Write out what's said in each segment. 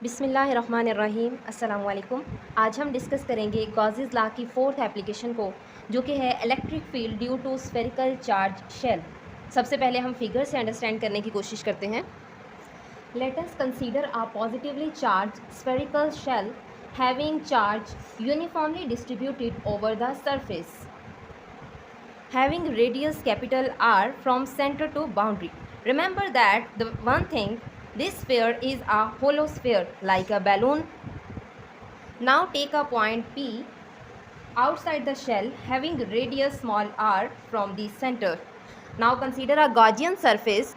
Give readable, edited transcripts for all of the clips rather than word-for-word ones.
बिस्मिल्लाहिर्रहमानिर्रहीम। अस्सलाम वालेकुम। आज हम डिस्कस करेंगे गॉसेस लॉ की फोर्थ एप्लीकेशन को, जो कि है electric field due to spherical charge shell. सबसे पहले हम फिगर से अंडरस्टैंड करने की कोशिश करते हैं। Let us consider a positively charge spherical shell having charge uniformly distributed over the surface having radius capital R from center to boundary. Remember that the one thing, this sphere is a hollow sphere like a balloon. Now take a point P outside the shell having radius small r from the center. Now consider a Gaussian surface.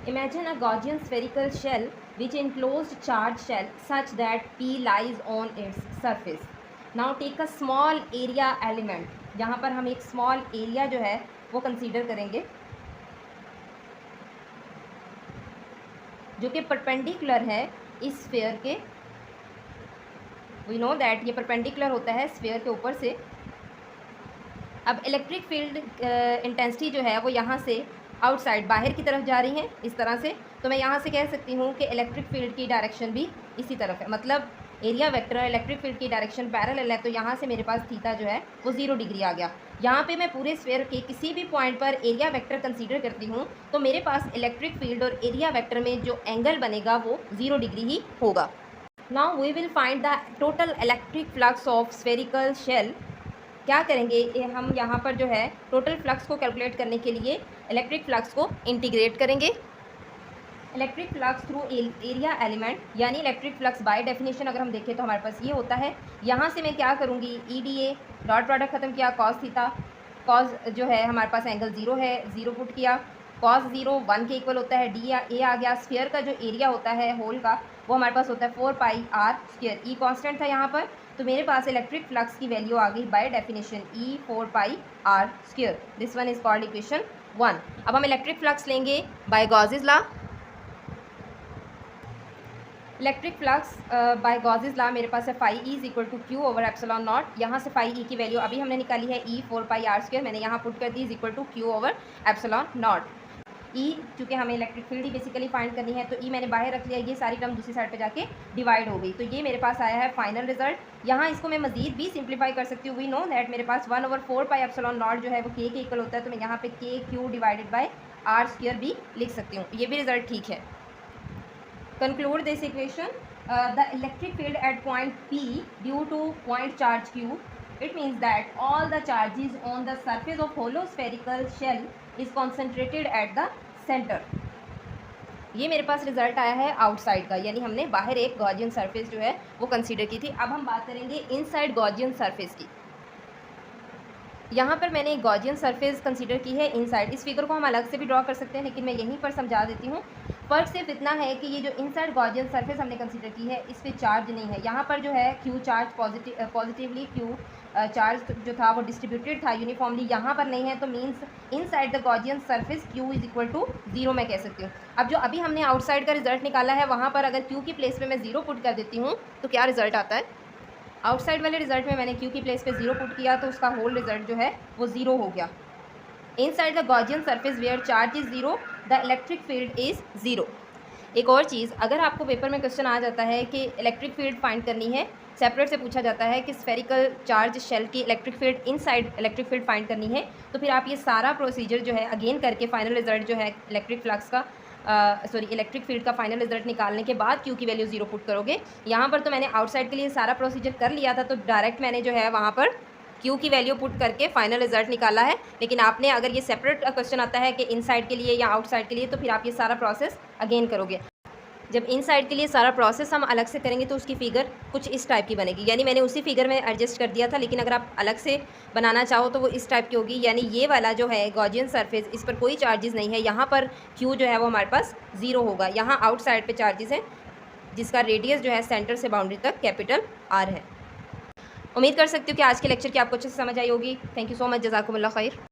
Imagine a Gaussian spherical shell which enclosed charged shell such that P lies on its surface. Now take a small area element. यहाँ पर हम एक small area जो है वो consider करेंगे, जो कि परपेंडिकुलर है इस स्फीयर के। वी नो दैट ये परपेंडिकुलर होता है स्फीयर के ऊपर से। अब इलेक्ट्रिक फील्ड इंटेंसिटी जो है वो यहाँ से आउटसाइड बाहर की तरफ जा रही है इस तरह से। तो मैं यहाँ से कह सकती हूँ कि इलेक्ट्रिक फील्ड की डायरेक्शन भी इसी तरफ है, मतलब एरिया वेक्टर इलेक्ट्रिक फील्ड की डायरेक्शन पैरेलल है। तो यहाँ से मेरे पास थीटा जो है वो 0 डिग्री आ गया। यहाँ पे मैं पूरे स्फीयर के किसी भी पॉइंट पर एरिया वेक्टर कंसीडर करती हूँ तो मेरे पास इलेक्ट्रिक फील्ड और एरिया वेक्टर में जो एंगल बनेगा वो 0 डिग्री ही होगा। Now we will find the total electric flux of spherical shell. क्या करेंगे, हम यहाँ पर जो है टोटल फ्लक्स को कैलकुलेट करने के लिए इलेक्ट्रिक फ्लक्स को इंटीग्रेट करेंगे। Electric flux through area element, यानी इलेक्ट्रिक फ्लक्स बाय डेफिनेशन अगर हम देखें तो हमारे पास ये होता है। यहाँ से मैं क्या करूँगी, EDA डॉट प्रोडक्ट ख़त्म किया, कॉस थीटा, कॉस जो है हमारे पास एंगल 0 है, 0 पुट किया, कॉस 0 1 के इक्वल होता है, डी ए आ गया। स्फीयर का जो एरिया होता है होल का वो हमारे पास होता है 4 pi r square. E constant था यहाँ पर, तो मेरे पास इलेक्ट्रिक फ्लक्स की वैल्यू आ गई by definition E 4 pi r square. This one is called equation 1। अब हम इलेक्ट्रिक फ्लक्स लेंगे by Gauss's law. Electric flux by Gauss's law मेरे पास है phi E is equal to Q over epsilon naught. यहाँ से फाई ई की value अभी हमने निकाली है ई 4 पाई r स्क्वायर, मैंने यहाँ पुट कर दी is equal to Q over epsilon not. E चूँकि हमें इलेक्ट्रिक फील्ड ही बेसिकली फाइंड करनी है तो ई मैंने बाहर रख लिया, ये सारी टर्म दूसरी साइड पे जाके डिवाइड हो गई। तो ये मेरे पास आया है फाइनल रिजल्ट। यहाँ इसको मैं मजीद भी सिंप्लीफाई कर सकती हूँ। वी नो दैट मेरे पास 1 ओवर 4 पाई एप्सिलॉन नॉट जो है वो के इक्वल होता है, तो मैं यहाँ पे के Q divided by r square भी लिख सकती हूँ। ये भी रिजल्ट ठीक है। Conclude this equation, the electric field at point P due to point charge Q, it means that all the charges on the surface of hollow spherical shell is concentrated at the center. ये मेरे पास result आया है outside का, यानी हमने बाहर एक Gaussian surface जो है वो कंसीडर की थी। अब हम बात करेंगे इनसाइड गॉसियन सरफेस की। यहाँ पर मैंने एक गॉसियन सरफेस कंसीडर की है इनसाइड। इस फिगर को हम अलग से भी ड्रॉ कर सकते हैं, लेकिन मैं यहीं पर समझा देती हूँ। फ़र्क सिर्फ इतना है कि ये जो इनसाइड गॉसियन सरफेस हमने कंसीडर की है इस पर चार्ज नहीं है। यहाँ पर जो है Q charge positively Q charge जो था वो डिस्ट्रीब्यूटेड था यूनिफॉर्मली, यहाँ पर नहीं है। तो means inside the Gaussian surface Q is equal to 0 मैं कह सकती हूँ। अब जो अभी हमने आउटसाइड का रिजल्ट निकाला है वहाँ पर अगर क्यू की प्लेस पे मैं 0 पुट कर देती हूँ तो क्या रिजल्ट आता है। आउटसाइड वाले रिजल्ट में मैंने क्यू की प्लेस पे 0 पुट किया तो उसका होल रिजल्ट जो है वो 0 हो गया। Inside the Gaussian surface where charge is 0 the electric field is 0। एक और चीज़, अगर आपको पेपर में क्वेश्चन आ जाता है कि इलेक्ट्रिक फील्ड फाइंड करनी है, सेपरेट से पूछा जाता है कि स्फेरिकल चार्ज शेल की electric field inside electric field find करनी है, तो फिर आप ये सारा प्रोसीजर जो है अगेन करके फाइनल रिजल्ट जो है इलेक्ट्रिक फ्लक्स का इलेक्ट्रिक फील्ड का फाइनल रिजल्ट निकालने के बाद क्यू की वैल्यू 0 पुट करोगे। यहाँ पर तो मैंने आउटसाइड के लिए सारा प्रोसीजर कर लिया था, तो डायरेक्ट मैंने जो है वहाँ पर क्यू की वैल्यू पुट करके फाइनल रिजल्ट निकाला है। लेकिन आपने अगर ये सेपरेट क्वेश्चन आता है कि इनसाइड के लिए या आउटसाइड के लिए, तो फिर आप ये सारा प्रोसेस अगेन करोगे। जब इनसाइड के लिए सारा प्रोसेस हम अलग से करेंगे तो उसकी फ़िगर कुछ इस टाइप की बनेगी, यानी मैंने उसी फिगर में एडजस्ट कर दिया था। लेकिन अगर आप अलग से बनाना चाहो तो वो इस टाइप की होगी, यानी ये वाला जो है गॉसियन सरफेस इस पर कोई चार्जेस नहीं है। यहाँ पर क्यू जो है वो हमारे पास 0 होगा। यहाँ आउटसाइड पे चार्जेस हैं जिसका रेडियस जो है सेंटर से बाउंड्री तक कैपिटल R है। उम्मीद कर सकती हूँ कि आज के लेक्चर की आपको अच्छे से समझ आई होगी। थैंक यू सो मच, जज़ाकुमुल्लाह खैर।